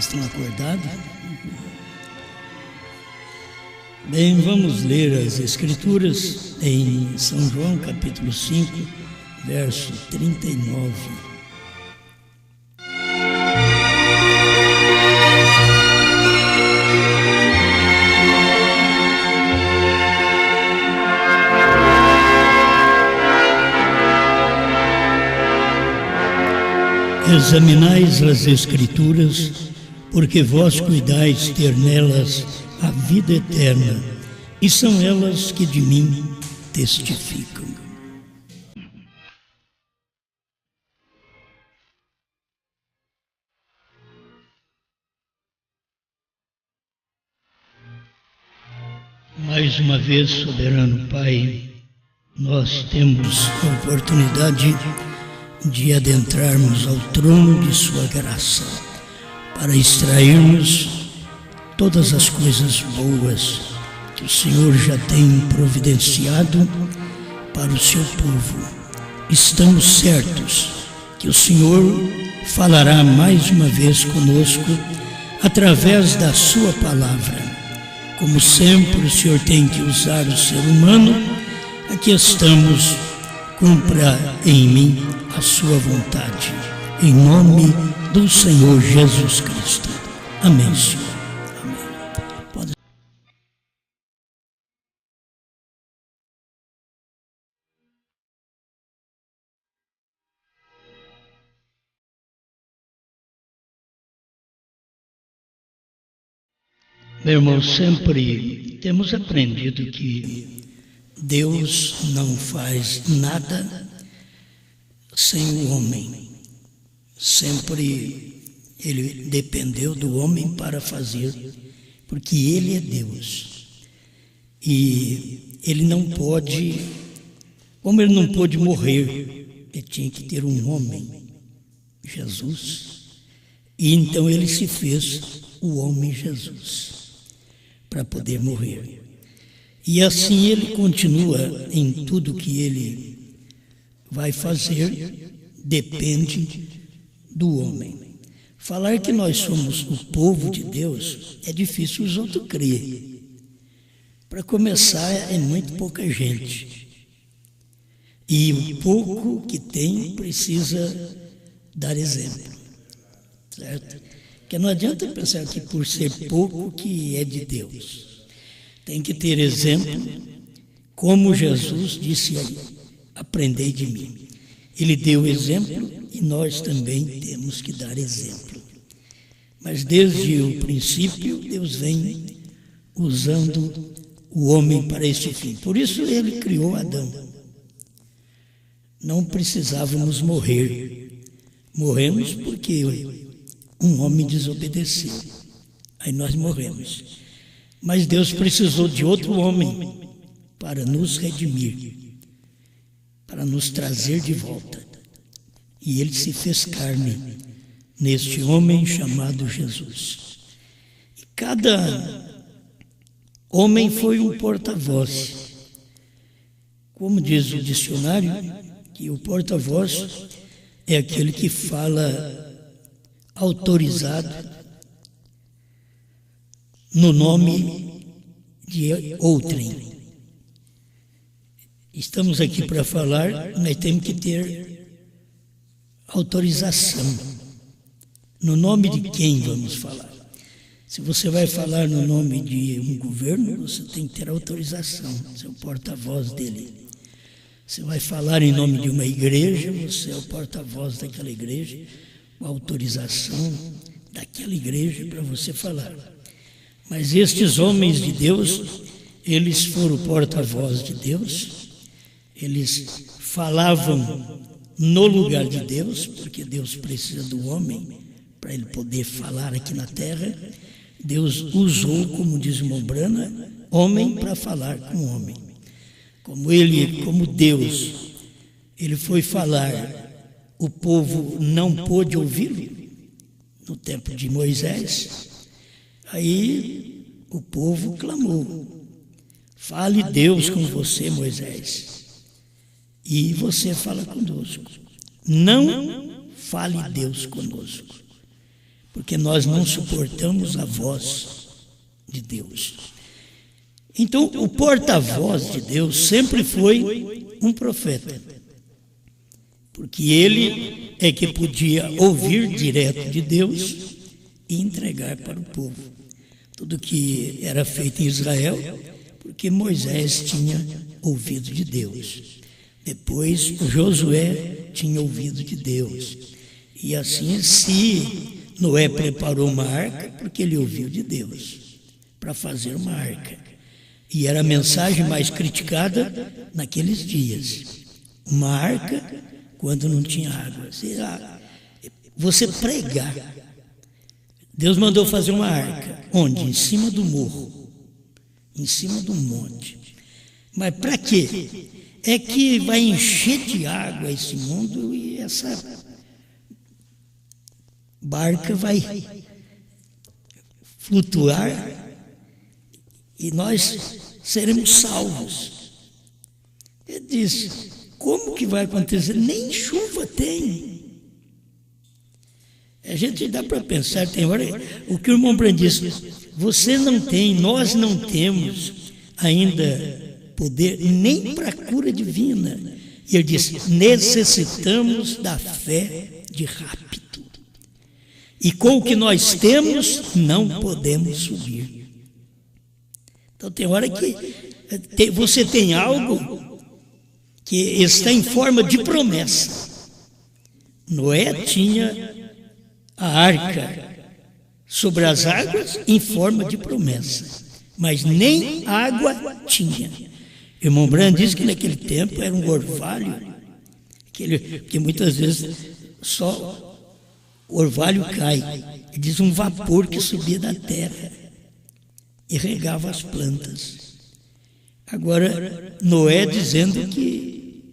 Vocês estão acordados? Bem, vamos ler as Escrituras em São João, capítulo 5, verso 39. Examinais as Escrituras, porque vós cuidais ter nelas a vida eterna, e são elas que de mim testificam. Mais uma vez, soberano Pai, nós temos a oportunidade de adentrarmos ao trono de Sua graça, para extrairmos todas as coisas boas que o Senhor já tem providenciado para o seu povo. Estamos certos que o Senhor falará mais uma vez conosco através da Sua palavra. Como sempre, o Senhor tem que usar o ser humano. Aqui estamos, cumpra em mim a Sua vontade. Em nome do Senhor Jesus Cristo. Amém, Senhor. Amém. Pode... Meu irmão, sempre temos aprendido que Deus não faz nada sem o homem. Sempre Ele dependeu do homem para fazer, porque Ele é Deus. E Ele não pode, como Ele não pôde morrer, Ele tinha que ter um homem, Jesus. E então Ele se fez o homem Jesus, para poder morrer. E assim Ele continua em tudo que Ele vai fazer, depende do homem. Falar que nós somos o povo de Deus é difícil os outros crerem. Para começar, é muito pouca gente. E o pouco que tem precisa dar exemplo. Certo? Porque não adianta pensar que por ser pouco que é de Deus. Tem que ter exemplo, como Jesus disse aí, aprendei de mim. Ele deu exemplo e nós também temos que dar exemplo. Mas desde o princípio, Deus vem usando o homem para este fim. Por isso Ele criou Adão. Não precisávamos morrer. Morremos porque um homem desobedeceu. Aí nós morremos. Mas Deus precisou de outro homem para nos redimir, para nos trazer de volta. E Ele se fez carne neste homem chamado Jesus. E cada homem foi um porta-voz. Como diz o dicionário, que o porta-voz é aquele que fala autorizado no nome de outrem. Estamos aqui para falar, nós temos que ter autorização. No nome de quem vamos falar? Se você vai falar no nome de um governo, você tem que ter autorização, você é o porta-voz dele. Se vai falar em nome de uma igreja, você é o porta-voz daquela igreja, com autorização daquela igreja para você falar. Mas estes homens de Deus, eles foram porta-voz de Deus, eles falavam no lugar de Deus, porque Deus precisa do homem para ele poder falar aqui na terra. Deus usou, como diz Mombrana, homem para falar com homem. Como Deus, ele foi falar, o povo não pôde ouvi-lo no tempo de Moisés. Aí o povo clamou: fale Deus com você, Moisés, e você fala conosco. Não fale Deus conosco, porque nós não suportamos a voz de Deus. Então, o porta-voz de Deus sempre foi um profeta, porque ele é que podia ouvir direto de Deus e entregar para o povo tudo que era feito em Israel, porque Moisés tinha ouvido de Deus. Depois, Josué tinha ouvido de Deus. E assim, se Noé preparou uma arca, porque ele ouviu de Deus para fazer uma arca. E era a mensagem mais criticada naqueles dias. Uma arca quando não tinha água. Você pregar. Deus mandou fazer uma arca. Onde? Em cima do morro. Em cima do monte. Mas para quê? É que vai encher de água esse mundo e essa barca vai flutuar e nós seremos salvos. Ele diz, como que vai acontecer? Nem chuva tem. A gente dá para pensar, tem hora, o que o irmão Brandt disse, você não tem, nós não temos ainda poder nem para a cura divina. E ele disse, necessitamos da fé de rápido. E com o que nós temos, não podemos subir. Então tem hora que você tem algo que está em forma de promessa. Noé tinha a arca sobre as águas em forma de promessa, mas nem água tinha. O irmão Brandt disse que naquele tempo era um orvalho, que muitas vezes só o orvalho cai. Ele diz um vapor que subia da terra e regava as plantas. Agora, Noé dizendo que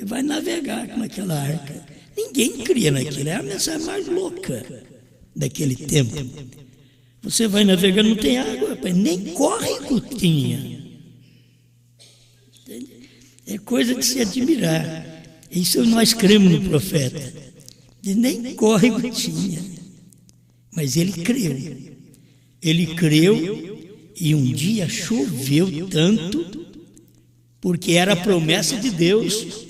vai navegar com aquela arca. Ninguém cria naquilo, é a mensagem mais louca daquele tempo. Você vai navegar, não tem água, rapaz, nem córrego tinha. É coisa de se admirar. Isso nós cremos no profeta. Nem córrego tinha. Mas ele creu. Ele creu e um dia choveu tanto, porque era a promessa de Deus.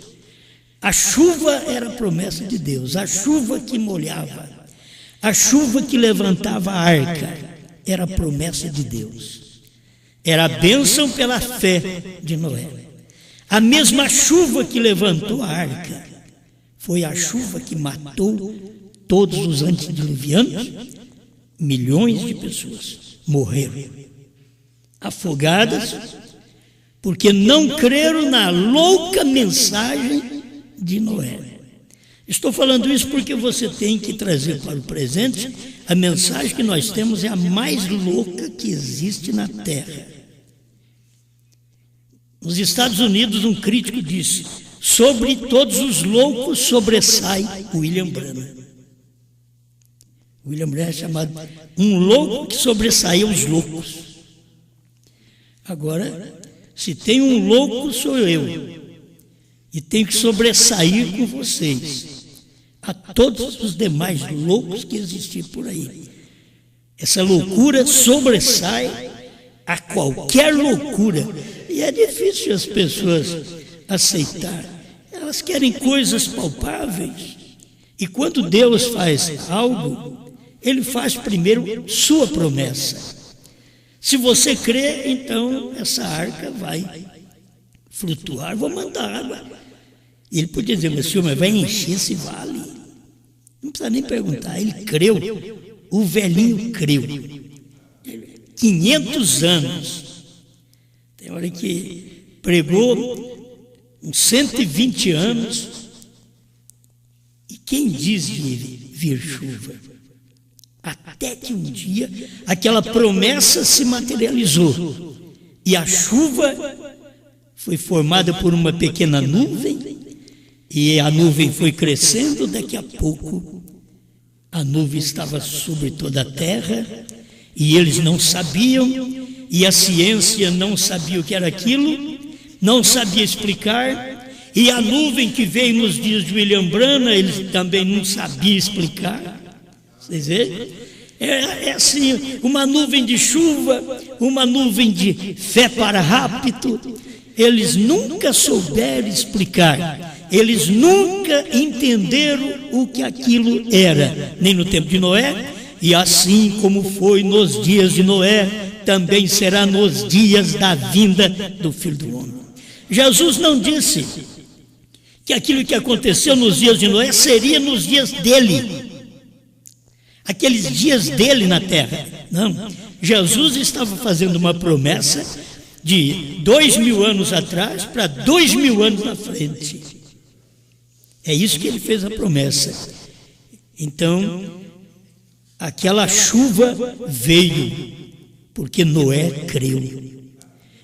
A chuva era a promessa de Deus. A chuva que molhava, a chuva que levantava a arca, era a promessa de Deus. Era a bênção pela fé de Noé. A mesma chuva que levantou a arca foi a chuva que matou todos os antediluvianos. Milhões de pessoas morreram afogadas porque não creram na louca mensagem de Noé. Estou falando isso porque você tem que trazer para o presente a mensagem que nós temos é a mais louca que existe na Terra. Nos Estados Unidos, um crítico disse, sobre todos os loucos sobressai William Branham. William Branham é chamado um louco que sobressaiu os loucos. Agora, se tem um louco, sou eu. E tenho que sobressair com vocês a todos os demais loucos que existem por aí. Essa loucura sobressai a qualquer loucura. E é difícil as pessoas aceitar. Elas querem coisas palpáveis. E quando Deus faz algo, Ele faz primeiro sua promessa. Se você crê, então essa arca vai flutuar, vou mandar água. E ele podia dizer, mas senhor, mas vai encher esse vale. Não precisa nem perguntar, ele creu. O velhinho creu. 500 anos. Tem hora que pregou uns 120 anos. E quem diz de vir chuva? Até que um dia aquela promessa se materializou. E a chuva foi formada por uma pequena nuvem. E a nuvem foi crescendo, daqui a pouco a nuvem estava sobre toda a terra. E eles não sabiam, e a ciência não sabia o que era aquilo, não sabia explicar. E a nuvem que veio nos dias de William Branham, ele também não sabia explicar. Vocês veem? É assim, uma nuvem de chuva, uma nuvem de fé para rápido. Eles nunca souberam explicar, eles nunca entenderam o que aquilo era, nem no tempo de Noé, e assim como foi nos dias de Noé, também será nos dias da vinda do Filho do Homem. Jesus não disse que aquilo que aconteceu nos dias de Noé seria nos dias dele, aqueles dias dele na terra. Não, Jesus estava fazendo uma promessa de 2000 anos atrás para 2000 anos na frente. É isso que ele fez a promessa. Então, aquela chuva veio, porque Noé creu.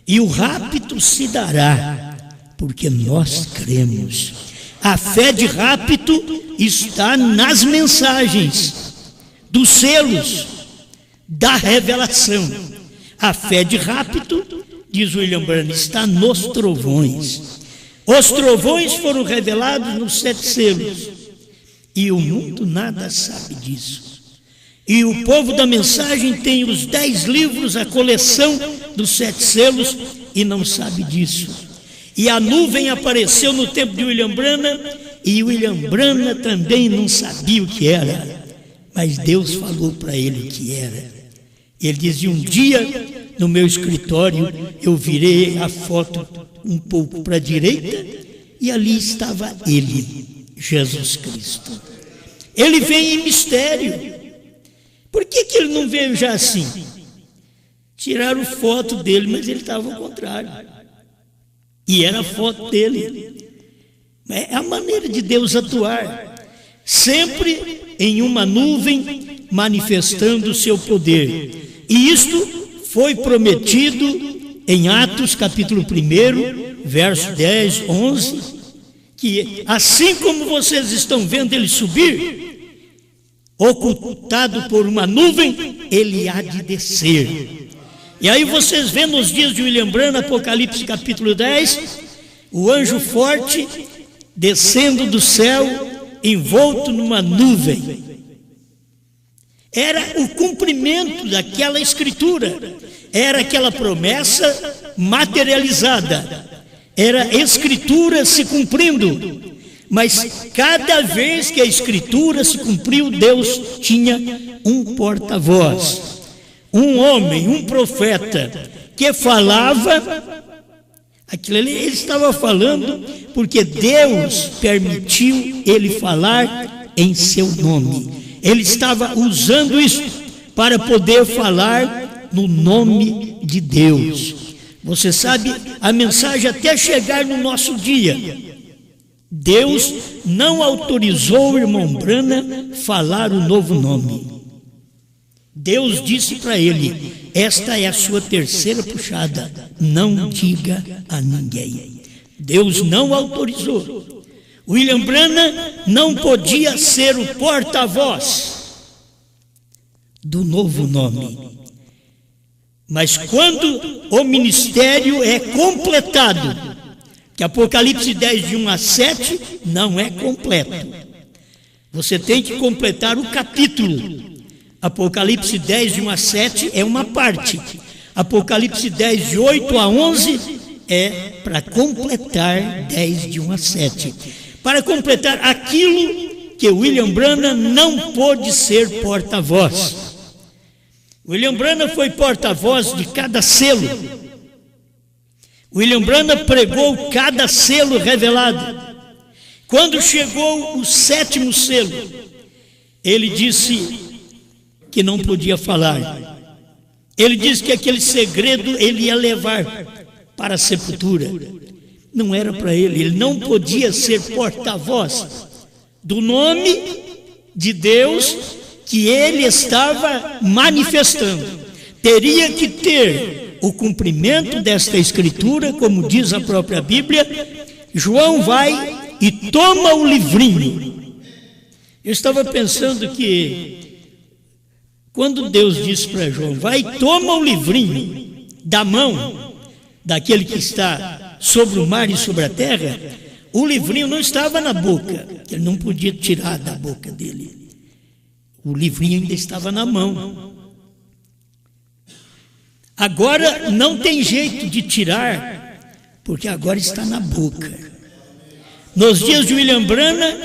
E o rapto se dará, porque nós cremos. A fé de rapto está nas mensagens, dos selos, da revelação. A fé de rapto, diz William Branham, está nos trovões. Os trovões foram revelados nos 7 selos. E o mundo nada sabe disso. E o povo da mensagem tem os 10 livros, a coleção dos 7 selos, e não sabe disso. E a nuvem apareceu no tempo de William Branham, e William Branham também não sabia o que era. Mas Deus falou para ele o que era. Ele dizia: um dia no meu escritório eu virei a foto um pouco para a direita e ali estava ele, Jesus Cristo. Ele vem em mistério. Por que ele não veio já assim? Tiraram foto dele, mas ele estava ao contrário. E era a foto dele. É a maneira de Deus atuar. Sempre em uma nuvem manifestando o seu poder. E isto foi prometido em Atos capítulo 1, verso 10, 11, que assim como vocês estão vendo ele subir, ocultado por uma nuvem, ele há de descer. E aí vocês vêem nos dias de William Branham, Apocalipse capítulo 10, o anjo forte descendo do céu, envolto numa nuvem. Era o cumprimento daquela escritura, era aquela promessa materializada, era a escritura se cumprindo. Mas cada vez que a escritura se cumpriu, Deus tinha um porta-voz, um homem, um profeta, que falava aquilo ali. Ele estava falando porque Deus permitiu ele falar em seu nome. Ele estava usando isso para poder falar no nome de Deus. Você sabe, a mensagem até chegar no nosso dia, Deus não autorizou o irmão Branham falar o novo nome. Deus disse para ele: esta é a sua terceira puxada, não diga a ninguém. Deus não autorizou. William Branham não podia ser o porta-voz do novo nome. Mas quando o ministério é completado, que Apocalipse 10, de 1 a 7, não é completo. Você tem que completar o capítulo. Apocalipse 10, de 1 a 7 é uma parte. Apocalipse 10, de 8 a 11 é para completar 10, de 1 a 7. Para completar aquilo que William Branham não pôde ser porta-voz. William Branham foi porta-voz de cada selo. William Branham pregou cada selo revelado. Quando chegou o 7º selo, ele disse que não podia falar. Ele disse que aquele segredo ele ia levar para a sepultura. Não era para ele, ele não podia ser porta-voz do nome de Deus que ele estava manifestando. Teria que ter o cumprimento desta escritura, como diz a própria Bíblia. João vai e toma o livrinho. Eu estava pensando que quando Deus disse para João: vai e toma o livrinho da mão daquele que está sobre o mar e sobre a terra, o livrinho não estava na boca, ele não podia tirar da boca dele. O livrinho ainda estava na mão. Agora não tem jeito de tirar, porque agora está na boca. Nos dias de William Branham,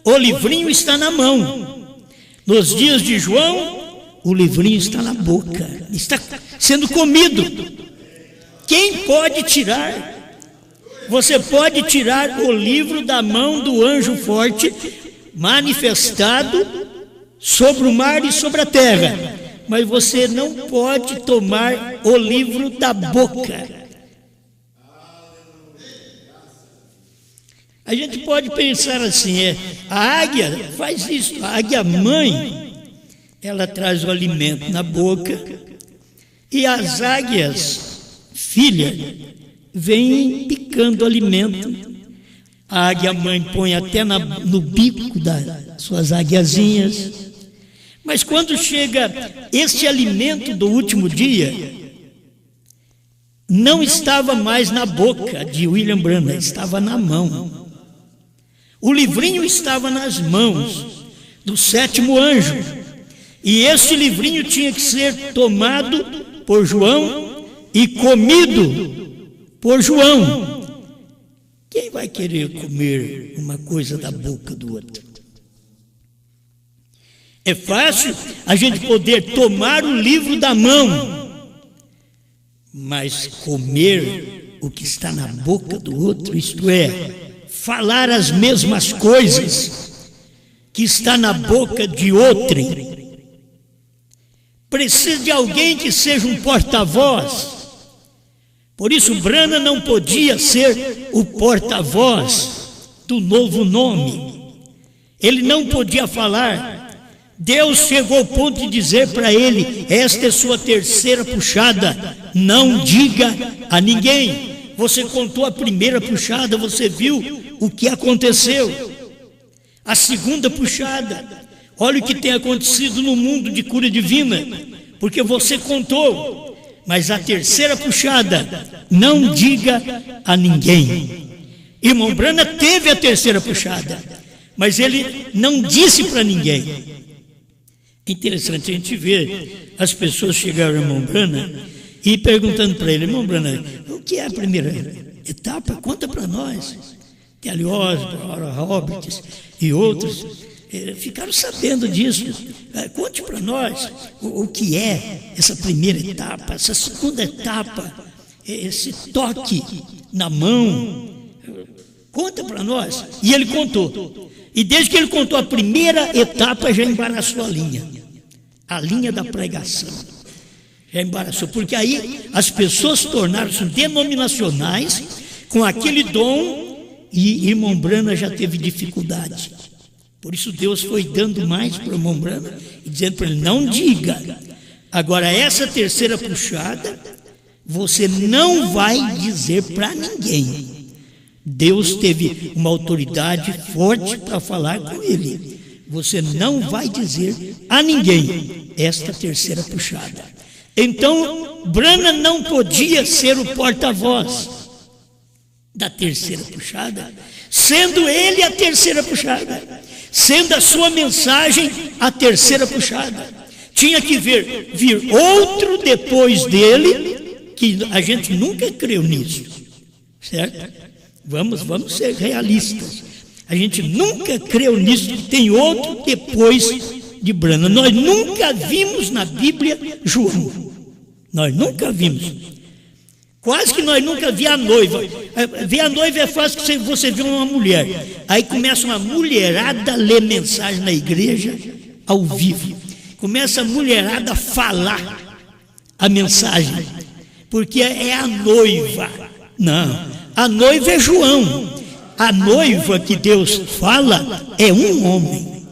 o livrinho está na mão. Nos dias de João, o livrinho está na boca, está sendo comido. Quem pode tirar? Você pode tirar o livro da mão do anjo forte, manifestado sobre o mar e sobre a terra, mas você não pode tomar o livro da boca. A gente pode pensar assim, a águia faz isso, a águia mãe, ela traz o alimento na boca, e as águias filha vêm picando o alimento. A águia mãe põe até no bico das suas águiazinhas, mas quando chega este alimento do último dia, não estava mais na boca de William Branham, estava na mão. O livrinho estava nas mãos do sétimo anjo, e este livrinho tinha que ser tomado por João e comido por João. Quem vai querer comer uma coisa da boca do outro? É fácil a gente poder tomar o livro da mão, mas comer o que está na boca do outro, isto é, falar as mesmas coisas que está na boca de outrem, precisa de alguém que seja um porta-voz. Por isso Branham não podia ser o porta-voz do novo nome. Ele não podia falar. Deus chegou ao ponto de dizer para ele: esta é sua terceira puxada, não diga a ninguém. Você contou a primeira puxada, você viu o que aconteceu. A segunda puxada, olha o que tem acontecido no mundo de cura divina, porque você contou. Mas a terceira puxada, não diga a ninguém. Irmão Branham teve a terceira puxada, mas ele não disse para ninguém. É interessante a gente ver as pessoas chegarem ao irmão Branham e perguntando para ele: irmão Branham, o que é a primeira etapa? Conta para nós. Kelly Osborne, Oral Roberts e outros ficaram sabendo disso. Conte para nós o que é essa primeira etapa, essa segunda etapa, esse toque na mão. Conta para nós. E ele contou. E desde que ele contou a primeira etapa, já embaraçou a linha da pregação. Já embaraçou, porque aí as pessoas tornaram-se denominacionais com aquele dom, e irmão Branham já teve dificuldade. Por isso Deus foi dando mais para o irmão Branham e dizendo para ele: não diga. Agora essa terceira puxada, você não vai dizer para ninguém. Deus teve uma autoridade forte para falar com ele. Você não vai dizer a ninguém esta terceira puxada. Então Branham não podia ser o porta-voz da terceira puxada, sendo ele a terceira puxada, sendo a sua mensagem a terceira puxada. Tinha que vir outro depois dele, que a gente nunca creu nisso, certo? Vamos ser realistas. A gente nunca creu nisso, que tem outro depois de Branham. Nós nunca vimos na Bíblia João. Nós nunca vimos. Quase que nós nunca vimos a noiva. Ver a noiva é fácil que você vê uma mulher. Aí começa uma mulherada a ler mensagem na igreja ao vivo. Começa a mulherada a falar a mensagem, porque é a noiva. Não, a noiva é João. A noiva que Deus fala é um homem.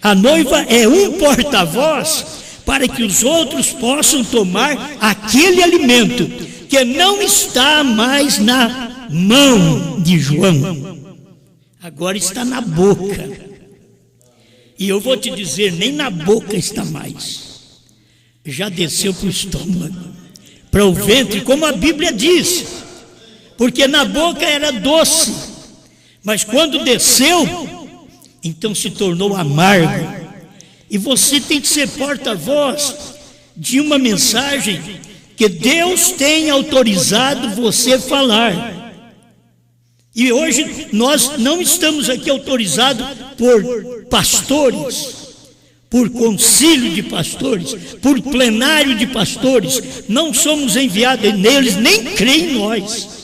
A noiva é um porta-voz para que os outros possam tomar aquele alimento que não está mais na mão de João, agora está na boca. E eu vou te dizer, nem na boca está mais, já desceu para o estômago, para o ventre, como a Bíblia diz, porque na boca era doce, mas quando desceu, então se tornou amargo. E você tem que ser porta-voz de uma mensagem que Deus tem autorizado você falar. E hoje nós não estamos aqui autorizados por pastores, por concílio de pastores, por plenário de pastores. Não somos enviados neles, nem creem em nós.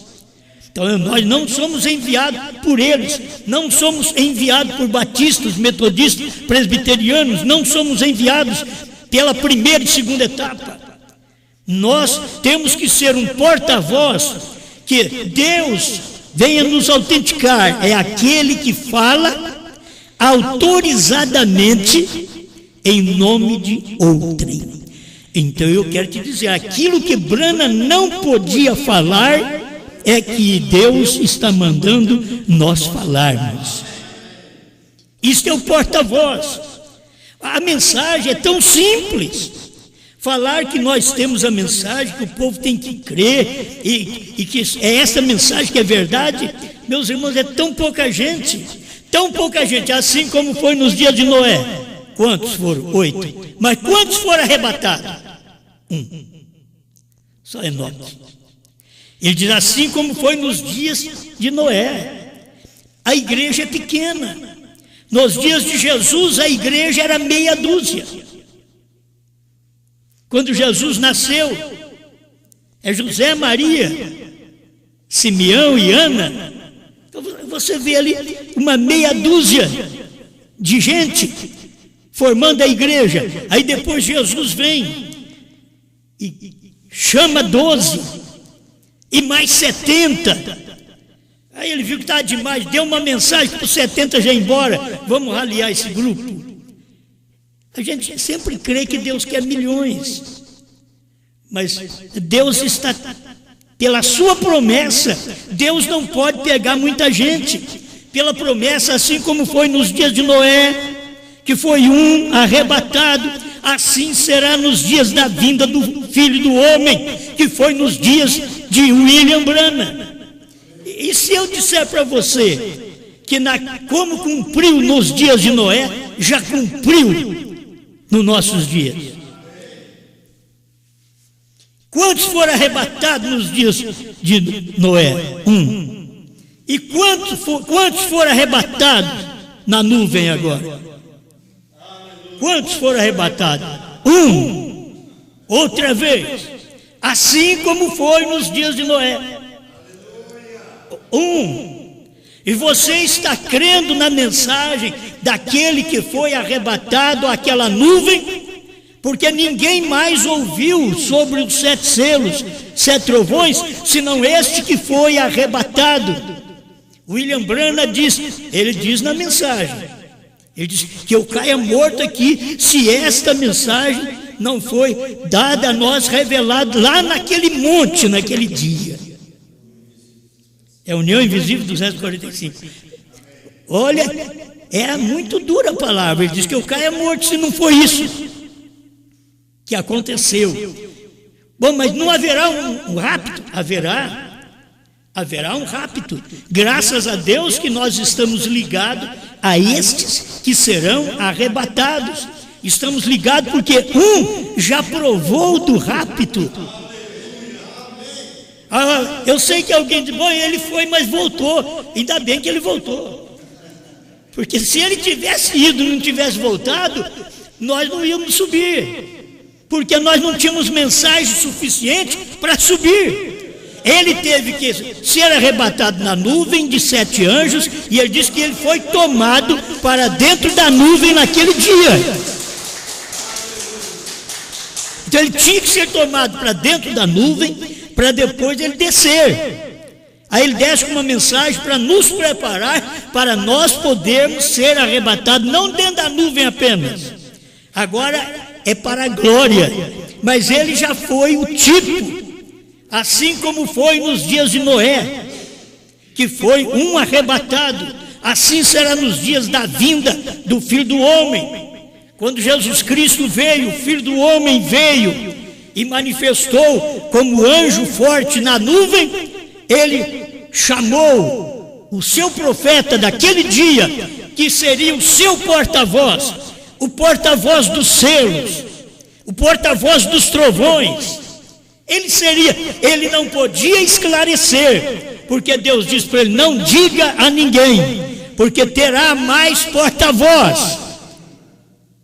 Então nós não somos enviados por eles, não somos enviados por batistas, metodistas, presbiterianos, não somos enviados pela primeira e segunda etapa. Nós temos que ser um porta-voz, que Deus venha nos autenticar, é aquele que fala autorizadamente em nome de outrem. Então eu quero te dizer, aquilo que Brana não podia falar, é que Deus está mandando nós falarmos. Isto é o porta-voz. A mensagem é tão simples. Falar que nós temos a mensagem, que o povo tem que crer, e que é essa mensagem que é verdade, meus irmãos, é tão pouca gente, assim como foi nos dias de Noé. Quantos foram? 8. Mas quantos foram arrebatados? 1. Só Enoque. Ele diz assim como foi nos dias de Noé. A igreja é pequena. Nos dias de Jesus, a igreja era meia dúzia. Quando Jesus nasceu, é José, Maria, Simeão e Ana. Então você vê ali uma meia dúzia de gente formando a igreja. Aí depois Jesus vem e chama 12 e mais 70. Aí ele viu que estava demais, deu uma mensagem para os 70 já ir embora. Vamos raliar esse grupo. A gente sempre crê que Deus quer milhões, mas Deus está, pela sua promessa, Deus não pode pegar muita gente. Pela promessa, assim como foi nos dias de Noé, que foi um arrebatado, assim será nos dias da vinda do Filho do Homem, que foi nos dias de William Branham. E se eu disser para você que como cumpriu nos dias de Noé, já cumpriu nos nossos dias? Quantos foram arrebatados nos dias de Noé? 1. E quantos foram arrebatados na nuvem agora? Quantos foram arrebatados? 1. Outra vez. Assim como foi nos dias de Noé. 1. E você está crendo na mensagem daquele que foi arrebatado àquela nuvem? Porque ninguém mais ouviu sobre os 7 selos, 7 trovões, senão este que foi arrebatado. William Branham diz, ele diz na mensagem, ele diz que eu caia morto aqui se esta mensagem não foi dada a nós, revelada lá naquele monte, naquele dia. É a união invisível 245. Olha, é muito dura a palavra. Ele diz que eu caia morto se não foi isso que aconteceu. Bom, mas não haverá um rapto? Haverá um rapto. Graças a Deus que nós estamos ligados a estes que serão arrebatados. Estamos ligados porque um já provou do rapto. Eu sei que alguém diz, bom, ele foi, mas voltou. Ainda bem que ele voltou. Porque se ele tivesse ido e não tivesse voltado, nós não íamos subir. Porque nós não tínhamos mensagem suficiente para subir. Ele teve que ser arrebatado na nuvem de 7 anjos, e ele disse que ele foi tomado para dentro da nuvem naquele dia. Então ele tinha que ser tomado para dentro da nuvem, para depois ele descer. Aí ele desce com uma mensagem para nos preparar, para nós podermos ser arrebatados, não dentro da nuvem apenas. Agora é para a glória, mas ele já foi o tipo, assim como foi nos dias de Noé, que foi um arrebatado, assim será nos dias da vinda do Filho do Homem. Quando Jesus Cristo veio, o Filho do Homem veio e manifestou como anjo forte na nuvem, ele chamou o seu profeta daquele dia, que seria o seu porta-voz, o porta-voz dos selos, o porta-voz dos trovões. Ele não podia esclarecer, porque Deus disse para ele: não diga a ninguém, porque terá mais porta-voz.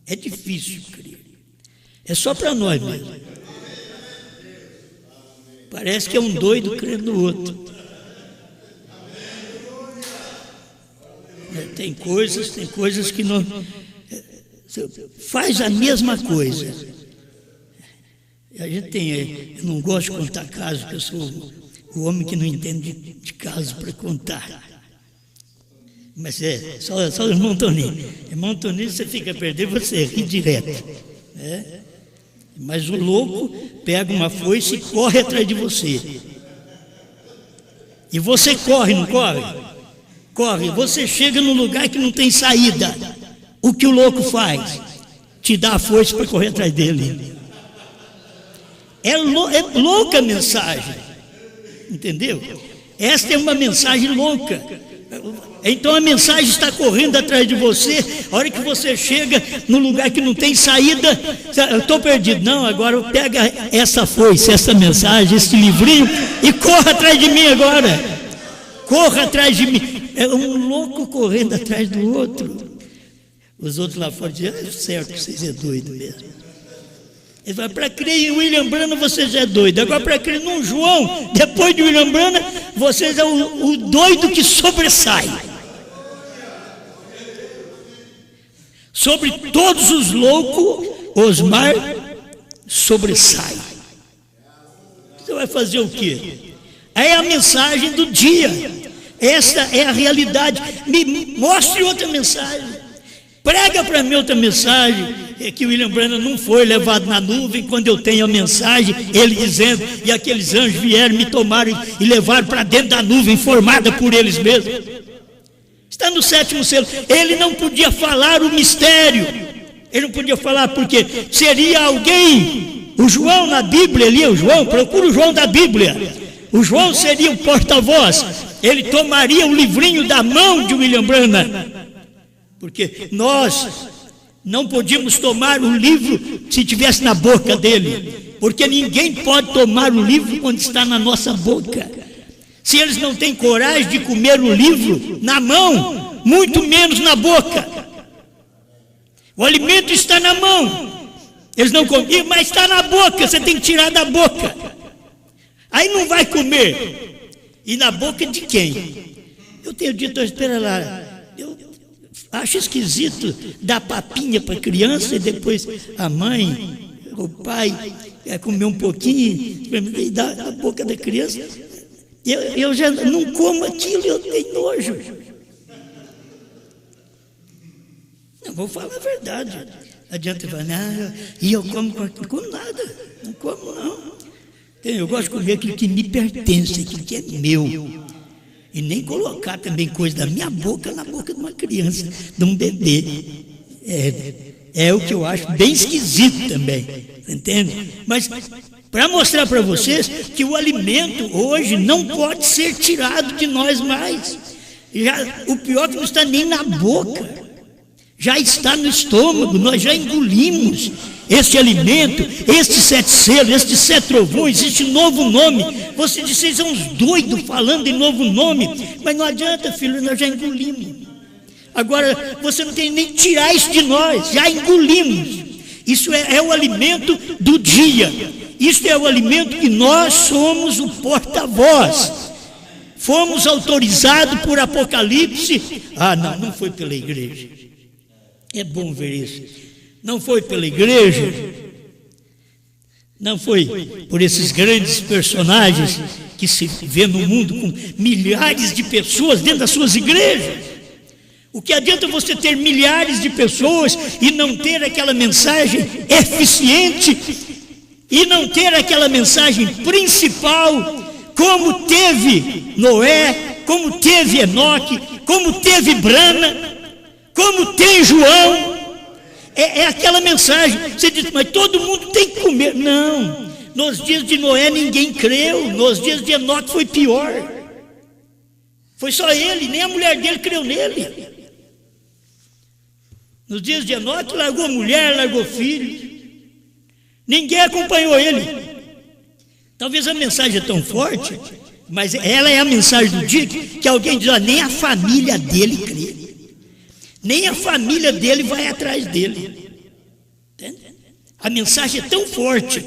É difícil, querido. É só para nós mesmo. Parece que é um doido crendo no outro. Tem coisas que não... Faz a mesma coisa. A gente tem... Eu não gosto de contar casos, porque eu sou o homem que não entende de casos para contar. Mas só o irmão Toninho. Irmão Toninho, você fica perdido, você ri direto. Mas o louco pega uma foice e corre atrás de você. E você corre, não corre? Corre. Você chega num lugar que não tem saída. O que o louco faz? Te dá a foice para correr atrás dele. É louca a mensagem. Entendeu? Esta é uma mensagem louca. Então a mensagem está correndo atrás de você. A hora que você chega no lugar que não tem saída, eu estou perdido. Não, agora pega essa foice, essa mensagem, esse livrinho e corra atrás de mim agora. Corra atrás de mim. É um louco correndo atrás do outro. Os outros lá fora dizem: certo, vocês é doido mesmo. Ele fala: para crer em William Branham você já é doido. Agora para crer num João, depois de William Branham, vocês é o doido que sobressai. Sobre todos os loucos, Osmar sobressai. Você vai fazer o quê? É a mensagem do dia. Esta é a realidade. Me mostre outra mensagem. Prega para mim outra mensagem. É que William Branham não foi levado na nuvem. Quando eu tenho a mensagem, ele dizendo, e aqueles anjos vieram, me tomaram e levaram para dentro da nuvem, formada por eles mesmos. Está no 7º selo. Ele não podia falar o mistério. Ele não podia falar porque seria alguém. O João na Bíblia ali, o João, procura o João da Bíblia. O João seria o porta-voz. Ele tomaria o livrinho da mão de William Branham. Porque nós não podíamos tomar o livro se estivesse na boca dele. Porque ninguém pode tomar o livro quando está na nossa boca. Se eles não têm coragem de comer o livro na mão, muito menos na boca. O alimento está na mão. Eles não comem, mas está na boca, você tem que tirar da boca. Aí não vai comer. E na boca de quem? Eu tenho dito: espera lá, eu acho esquisito dar papinha para a criança e depois a mãe, o pai, comer um pouquinho e dar na boca da criança. Eu já não como aquilo, eu tenho nojo. Não vou falar a verdade. Adianta falar: não, e eu como com aquilo, com nada, não como não. Eu gosto de comer aquilo que me pertence, aquilo que é meu. E nem colocar também coisa da minha boca na boca de uma criança, de um bebê. É o que eu acho bem esquisito também, entende? Mas para mostrar para vocês que o alimento hoje não pode ser tirado de nós mais. O pior é que não está nem na boca, já está no estômago, nós já engolimos este alimento, estes 7 selos, estes 7 trovões, este novo nome. Você diz: vocês são uns doidos falando em novo nome, mas não adianta, filho, nós já engolimos. Agora você não tem nem que tirar isso de nós, já engolimos. Isso é o alimento do dia. Isso é o alimento que nós somos o porta-voz. Fomos autorizados por Apocalipse. Não foi pela igreja. É bom ver isso. Não foi pela igreja. Não foi por esses grandes personagens que se vê no mundo com milhares de pessoas dentro das suas igrejas. O que adianta você ter milhares de pessoas e não ter aquela mensagem eficiente e não ter aquela mensagem principal, como teve Noé, como teve Enoque, como teve Branham, como tem João? É aquela mensagem. Você diz: mas todo mundo tem que comer. Não, nos dias de Noé ninguém creu, nos dias de Enoque foi pior. Foi só ele, nem a mulher dele creu nele. Nos dias de Enoque, largou mulher, largou filho. Ninguém acompanhou ele. Talvez a mensagem é tão forte, mas ela é a mensagem do dia que alguém diz, nem a família dele crê. Nem a família dele vai atrás dele. Entende? A mensagem é tão forte,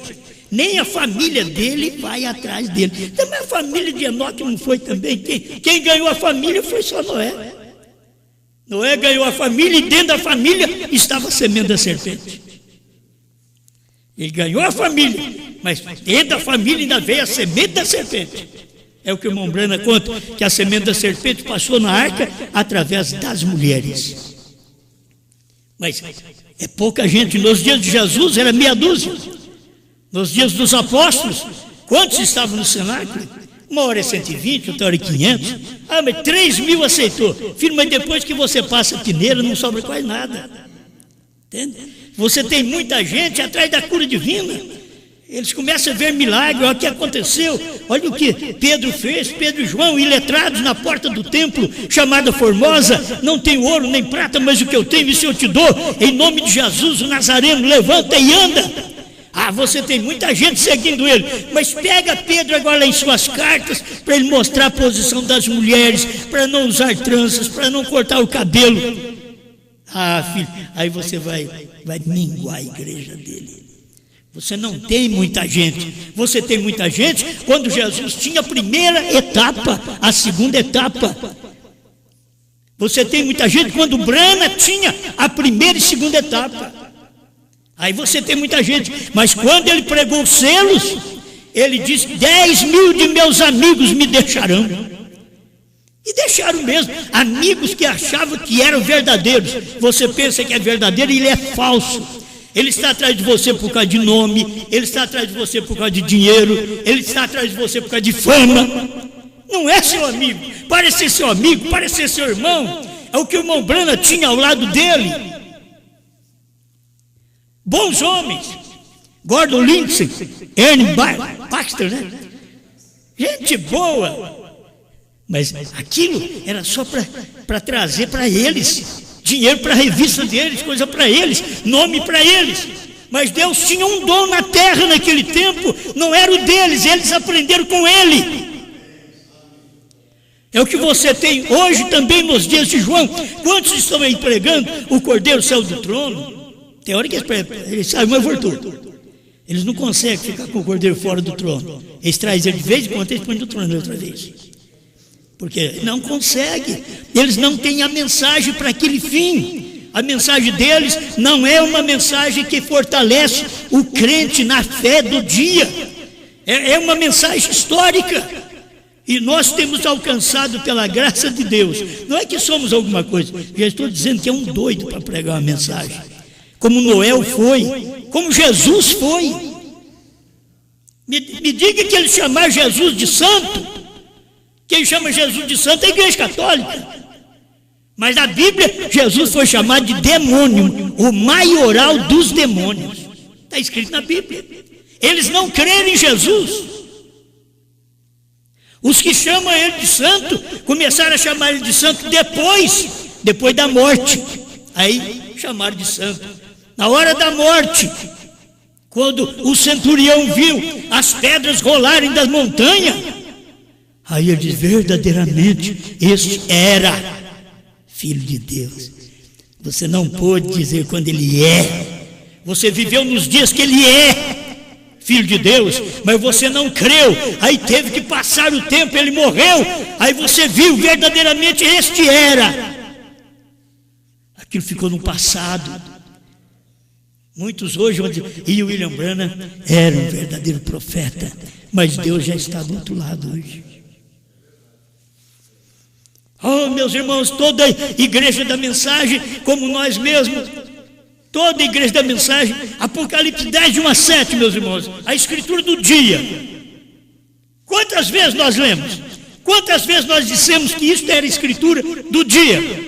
nem a família dele vai atrás dele. Também a família de Enoque não foi também. Quem ganhou a família foi só Noé. Noé ganhou a família e dentro da família estava a semente da serpente. Ele ganhou a família, mas dentro da família ainda veio a semente da serpente. É o que o irmão Brana conta, que a semente da serpente passou na arca através das mulheres. Mas é pouca gente. Nos dias de Jesus era meia dúzia. Nos dias dos apóstolos, quantos estavam no cenáculo? Uma hora é 120, outra hora é 500. Mas 3.000 aceitou. Filho, mas depois que você passa a peneira, não sobra quase nada. Entende? Você tem muita gente atrás da cura divina. Eles começam a ver milagre. Olha o que aconteceu. Olha o que Pedro fez. Pedro e João, iletrados na porta do templo, chamada Formosa. Não tenho ouro nem prata, mas o que eu tenho, isso eu te dou. Em nome de Jesus, o Nazareno, levanta e anda. Você tem muita gente seguindo ele, mas pega Pedro agora em suas cartas para ele mostrar a posição das mulheres, para não usar tranças, para não cortar o cabelo. Filho, aí você vai minguar a igreja dele. Você não tem muita gente. Você tem muita gente quando Jesus tinha a primeira etapa, a segunda etapa. Você tem muita gente quando Brana tinha a primeira e segunda etapa. Aí você tem muita gente, mas quando ele pregou os selos, ele disse: 10.000 de meus amigos me deixarão. E deixaram mesmo, amigos que achavam que eram verdadeiros. Você pensa que é verdadeiro e ele é falso. Ele está atrás de você por causa de nome, ele está atrás de você por causa de dinheiro, ele está atrás de você por causa de fama. Não é seu amigo. Parecer seu amigo, parecer seu irmão, é o que o irmão Brana tinha ao lado dele. Bons homens, Gordon Lindsay, Ernie Baxter, né? Gente boa, mas aquilo era só para trazer para eles dinheiro, para a revista deles, coisa para eles, nome para eles. Mas Deus tinha um dom na terra naquele tempo, não era o deles, eles aprenderam com ele. É o que você tem hoje também nos dias de João. Quantos estão aí pregando o Cordeiro saiu do trono? Tem hora que eles saem, mas voltou. Eles não conseguem ficar com o Cordeiro fora do trono. Eles trazem ele de vez em quando, eles põem do trono outra vez. Porque não consegue. Eles não têm a mensagem para aquele fim. A mensagem deles não é uma mensagem que fortalece o crente na fé do dia. É uma mensagem histórica. E nós temos alcançado pela graça de Deus. Não é que somos alguma coisa. Já estou dizendo que é um doido para pregar uma mensagem. Como Noé foi, como Jesus foi. Me diga que ele chamar Jesus de santo. Quem chama Jesus de santo é a Igreja Católica. Mas na Bíblia, Jesus foi chamado de demônio, o maioral dos demônios. Está escrito na Bíblia. Eles não creram em Jesus. Os que chamam ele de santo, começaram a chamar ele de santo depois da morte. Aí chamaram de santo. Na hora da morte, quando o centurião viu as pedras rolarem das montanhas, aí ele diz: verdadeiramente, este era Filho de Deus. Você não pôde dizer quando ele é. Você viveu nos dias que ele é Filho de Deus, mas você não creu. Aí teve que passar o tempo, ele morreu. Aí você viu verdadeiramente este era. Aquilo ficou no passado. Muitos hoje vão dizer, e o William Branham era um verdadeiro profeta, mas Deus já está do outro lado hoje. Oh, meus irmãos, toda igreja da mensagem, como nós mesmos, toda igreja da mensagem, Apocalipse 10, de 1 a 7, meus irmãos, a escritura do dia. Quantas vezes nós lemos? Quantas vezes nós dissemos que isso era a escritura do dia?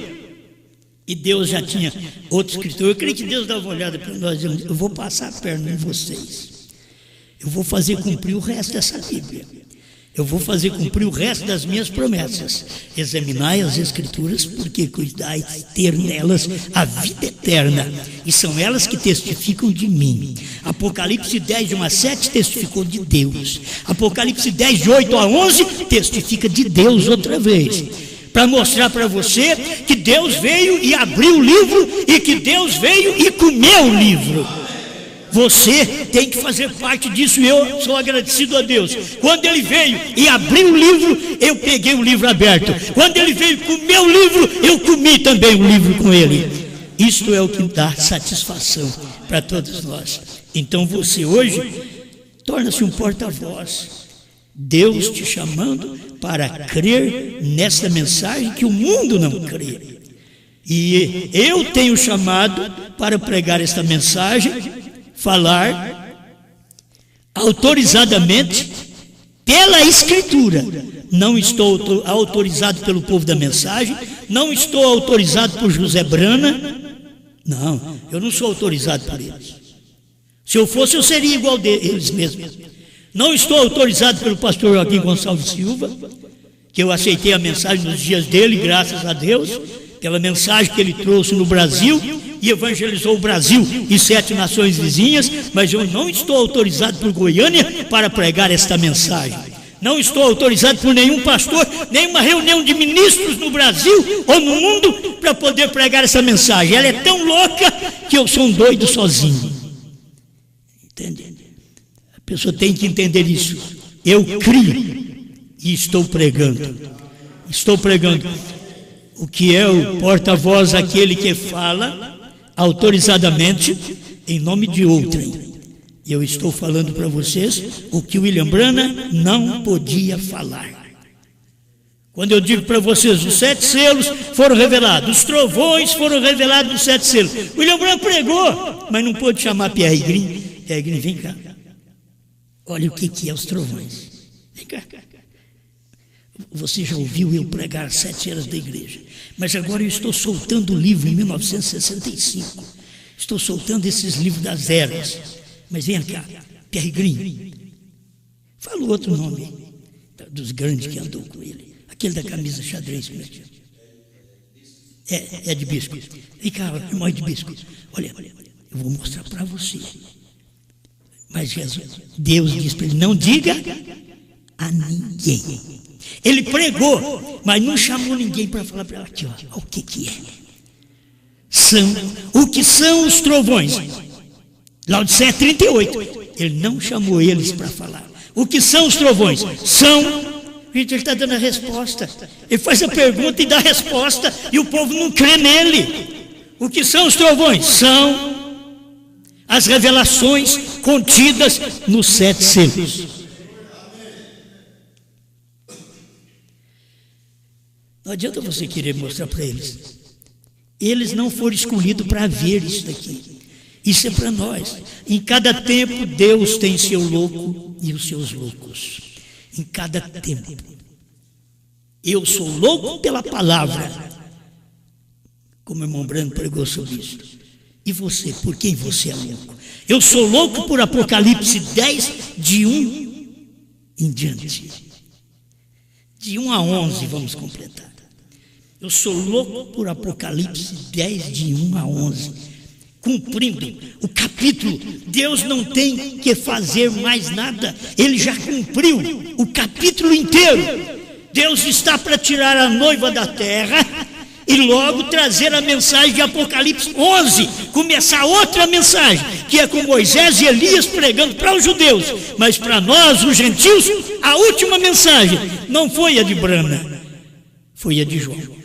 E Deus já tinha outra escritura. Eu creio que Deus dava uma olhada para nós, dizendo: eu vou passar a perna em vocês. Eu vou fazer cumprir o resto dessa Bíblia. Eu vou fazer cumprir o resto das minhas promessas. Examinai as Escrituras, porque cuidai de ter nelas a vida eterna. E são elas que testificam de mim. Apocalipse 10, de 1 a 7, testificou de Deus. Apocalipse 10, de 8 a 11, testifica de Deus outra vez. Para mostrar para você que Deus veio e abriu o livro, e que Deus veio e comeu o livro. Você tem que fazer parte disso, e eu sou agradecido a Deus. Quando Ele veio e abriu o livro, eu peguei o livro aberto. Quando Ele veio e comeu o livro, eu comi também o livro com Ele. Isto é o que dá satisfação para todos nós. Então você hoje torna-se um porta-voz. Deus te chamando para crer nesta mensagem que o mundo não crê. E eu tenho chamado para pregar esta mensagem, falar autorizadamente pela Escritura. Não estou autorizado pelo povo da mensagem, não estou autorizado por José Brana. Não, eu não sou autorizado por eles. Se eu fosse, eu seria igual deles mesmos. Não estou autorizado pelo pastor Joaquim Gonçalves Silva, que eu aceitei a mensagem nos dias dele, graças a Deus, pela mensagem que ele trouxe no Brasil e evangelizou o Brasil e 7 nações vizinhas, mas eu não estou autorizado por Goiânia para pregar esta mensagem. Não estou autorizado por nenhum pastor, nenhuma reunião de ministros no Brasil ou no mundo para poder pregar essa mensagem. Ela é tão louca que eu sou um doido sozinho. Entende? A pessoa tem que entender isso. Eu crio e estou pregando. Estou pregando. O que é o porta-voz, aquele que fala autorizadamente em nome de outrem. Eu estou falando para vocês o que William Branham não podia falar. Quando eu digo para vocês, os 7 selos foram revelados, os trovões foram revelados nos 7 selos. William Branham pregou, mas não pôde chamar Pierre Green. Pierre Green, vem cá. Olha o que é os trovões. Vem cá. Você já ouviu eu pregar as 7 eras da igreja, mas agora eu estou soltando o livro em 1965. Estou soltando esses livros das eras. Mas vem cá, Pierre Green. Fala o outro nome dos grandes que andou com ele. Aquele da camisa xadrez. É de Bisco. Vem cá, irmão de Bisco. Olha, eu vou mostrar para você. Mas Deus disse para ele, não diga a ninguém. Ele pregou, mas não chamou ninguém para falar para ela aqui, ó, o que é. O que são os trovões? Laodiceia 38. Ele não chamou eles para falar. O que são os trovões? Gente, ele está dando a resposta. Ele faz a pergunta e dá a resposta, e o povo não crê nele. O que são os trovões? São as revelações contidas nos 7 selos. Não adianta você querer mostrar para eles. Eles não foram escolhidos para ver isso daqui. Isso é para nós. Em cada tempo, Deus tem seu louco e os seus loucos. Em cada tempo. Eu sou louco pela palavra. Como o irmão Branco pregou sobre isso. E você, por quem você é louco? Eu sou louco por Apocalipse 10, de 1 em diante. De 1 a 11, vamos completar. Eu sou louco por Apocalipse 10, de 1 a 11. Cumprindo o capítulo. Deus não tem que fazer mais nada. Ele já cumpriu o capítulo inteiro. Deus está para tirar a noiva da terra e logo trazer a mensagem de Apocalipse 11. Começar outra mensagem, que é com Moisés e Elias pregando para os judeus. Mas para nós, os gentios, a última mensagem não foi a de Branham, foi a de João.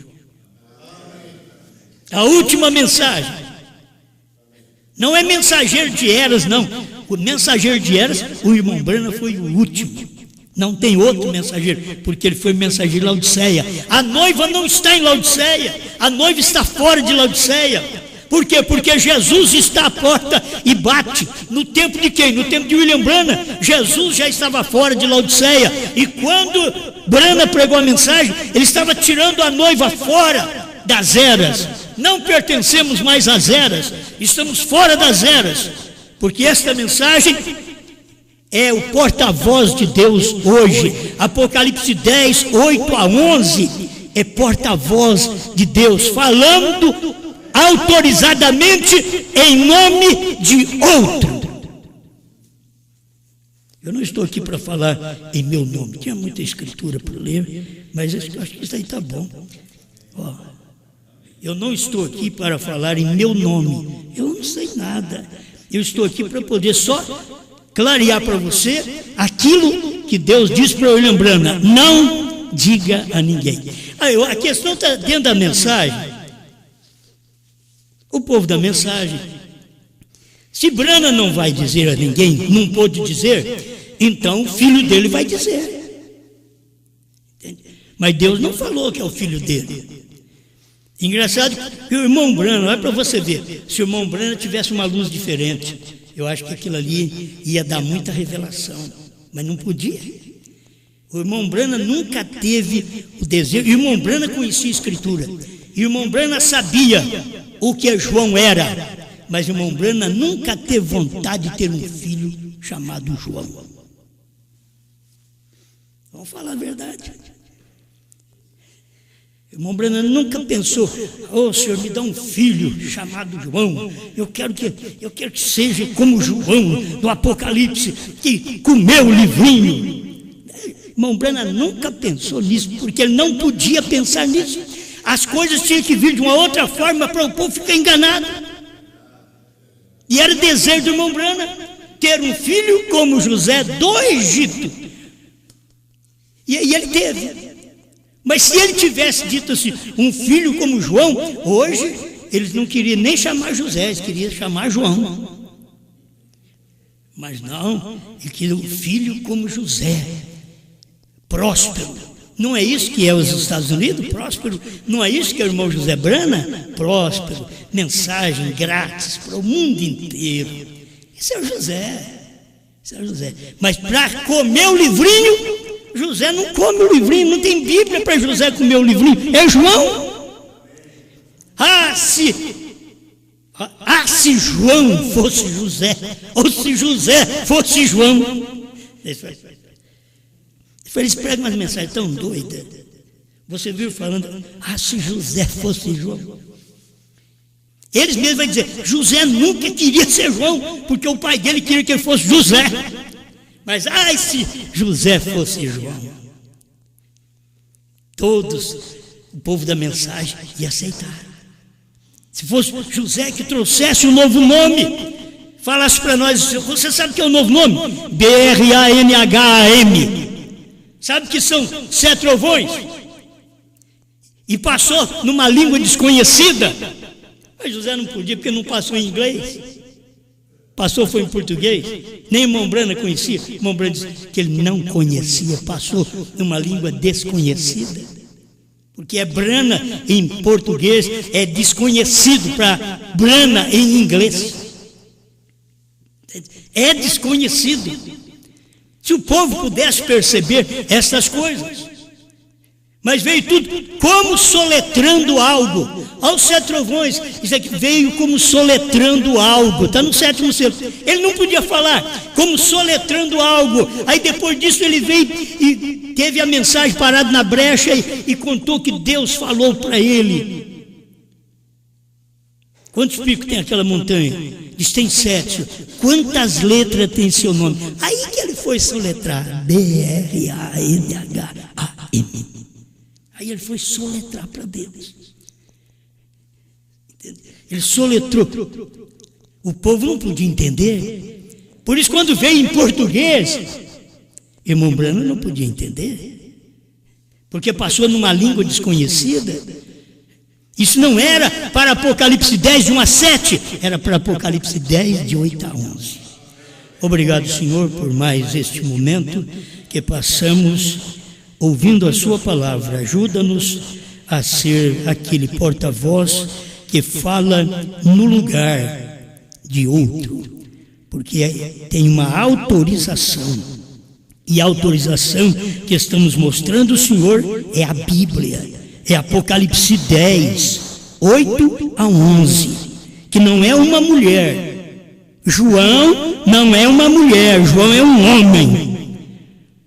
A última mensagem. Não é mensageiro de eras, não. O mensageiro de eras, o irmão Branham foi o último. Não tem outro mensageiro, porque ele foi mensageiro de Laodiceia. A noiva não está em Laodiceia, a noiva está fora de Laodiceia. Por quê? Porque Jesus está à porta e bate. No tempo de quem? No tempo de William Branham. Jesus já estava fora de Laodiceia. E quando Branham pregou a mensagem, ele estava tirando a noiva fora das eras. Não pertencemos mais às eras, estamos fora das eras, porque esta mensagem é o porta-voz de Deus hoje. Apocalipse 10, 8 a 11, é porta-voz de Deus, falando autorizadamente em nome de outro. Eu não estou aqui para falar em meu nome, tinha muita escritura para ler, mas eu acho que isso aí está bom. Ó, eu não estou aqui para falar em meu nome, eu não sei nada. Eu estou aqui para poder só clarear para você aquilo que Deus diz para William Branham: não diga a ninguém. A questão está dentro da mensagem. O povo da mensagem, se Branham não vai dizer a ninguém, não pôde dizer, então o filho dele vai dizer. Entende? Mas Deus não falou que é o filho dele. Engraçado que o irmão Branham, olha para você ver, se o irmão Branham tivesse uma luz diferente, eu acho que aquilo ali ia dar muita revelação, mas não podia. O irmão Branham nunca teve o desejo. O irmão Branham conhecia a Escritura, e o irmão Branham sabia o que João era, mas o irmão Branham nunca teve vontade de ter um filho chamado João. Vamos falar a verdade. O irmão Branham nunca pensou: oh, Senhor, me dá um filho chamado João, eu quero que seja como João do Apocalipse, que comeu o livrinho. O irmão Branham nunca pensou nisso, porque ele não podia pensar nisso. As coisas tinham que vir de uma outra forma para o povo ficar enganado. E era desejo do irmão Branham ter um filho como José do Egito. E ele teve. Mas se ele tivesse dito assim, um filho como João, hoje eles não queriam nem chamar José, eles queriam chamar João. Mas não, ele queria um filho como José, próspero. Não é isso que é os Estados Unidos? Próspero. Não é isso que é o irmão José Branham? Próspero. Mensagem grátis para o mundo inteiro. Isso é o José. Isso é o José. Mas para comer o livrinho, José não come o livrinho. Não tem Bíblia para José comer o livrinho. É João. Se João fosse José, ou se José fosse João. Eles pregam umas mensagens tão doidas. Você viu falando: se José fosse João. Eles mesmos vão dizer: José nunca queria ser João, porque o pai dele queria que ele fosse José. Mas se José fosse João, todos, o povo da mensagem, ia aceitar. Se fosse José que trouxesse um novo nome, falasse para nós: você sabe o que é o novo nome? BRANHAM. Sabe que são 7 trovões? E passou numa língua desconhecida. Mas José não podia, porque não passou em inglês. Passou, foi em português. Nem o irmão Branham conhecia. O irmão Branham disse que ele não conhecia. Passou numa língua desconhecida. Porque Branham em português é desconhecido para Branham em inglês. É desconhecido. Se o povo pudesse perceber essas coisas. Mas veio tudo como soletrando algo. Aos 7 trovões, isso aqui veio como soletrando algo. Está no 7º selo. Ele não podia falar como soletrando algo. Aí depois disso ele veio e teve a mensagem parada na brecha e contou que Deus falou para ele. Quantos picos tem aquela montanha? Diz: tem 7. Quantas letras tem seu nome? Aí que ele foi soletrar: BRANHAM. Aí ele foi soletrar para Deus. Ele soletrou. O povo não podia entender. Por isso, quando veio em português, irmão Branham não podia entender. Porque passou numa língua desconhecida. Isso não era para Apocalipse 10, de 1 a 7, era para Apocalipse 10, de 8 a 11. Obrigado, Senhor, por mais este momento que passamos ouvindo a sua palavra. Ajuda-nos a ser aquele porta-voz que fala no lugar de outro, porque tem uma autorização, e a autorização que estamos mostrando, Senhor, é a Bíblia. É Apocalipse 10, 8 a 11, que não é uma mulher, João não é uma mulher, João é um homem.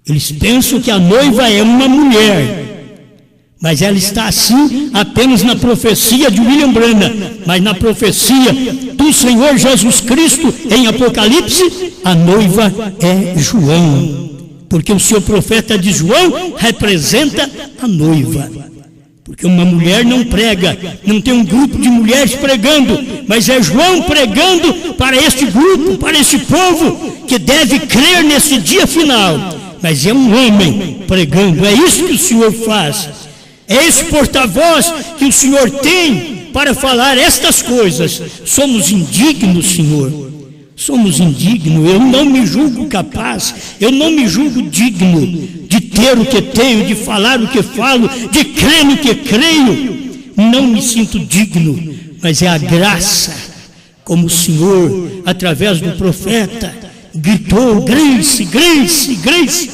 Eles pensam que a noiva é uma mulher, mas ela está assim apenas na profecia de William Branham, mas na profecia do Senhor Jesus Cristo em Apocalipse, a noiva é João, porque o seu profeta de João representa a noiva. Porque uma mulher não prega, não tem um grupo de mulheres pregando, mas é João pregando para este grupo, para este povo que deve crer nesse dia final. Mas é um homem pregando, é isso que o Senhor faz. É esse porta-voz que o Senhor tem para falar estas coisas. Somos indignos, Senhor. Somos indignos. Eu não me julgo capaz, eu não me julgo digno de ter o que tenho, de falar o que falo, de crer no que creio. Não me sinto digno, mas é a graça, como o Senhor, através do profeta, gritou: grace, grace, grace.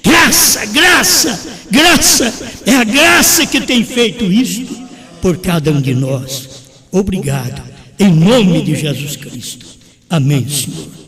Graça, graça, graça. É a graça que tem feito isto por cada um de nós. Obrigado, em nome de Jesus Cristo. Amém, Senhor.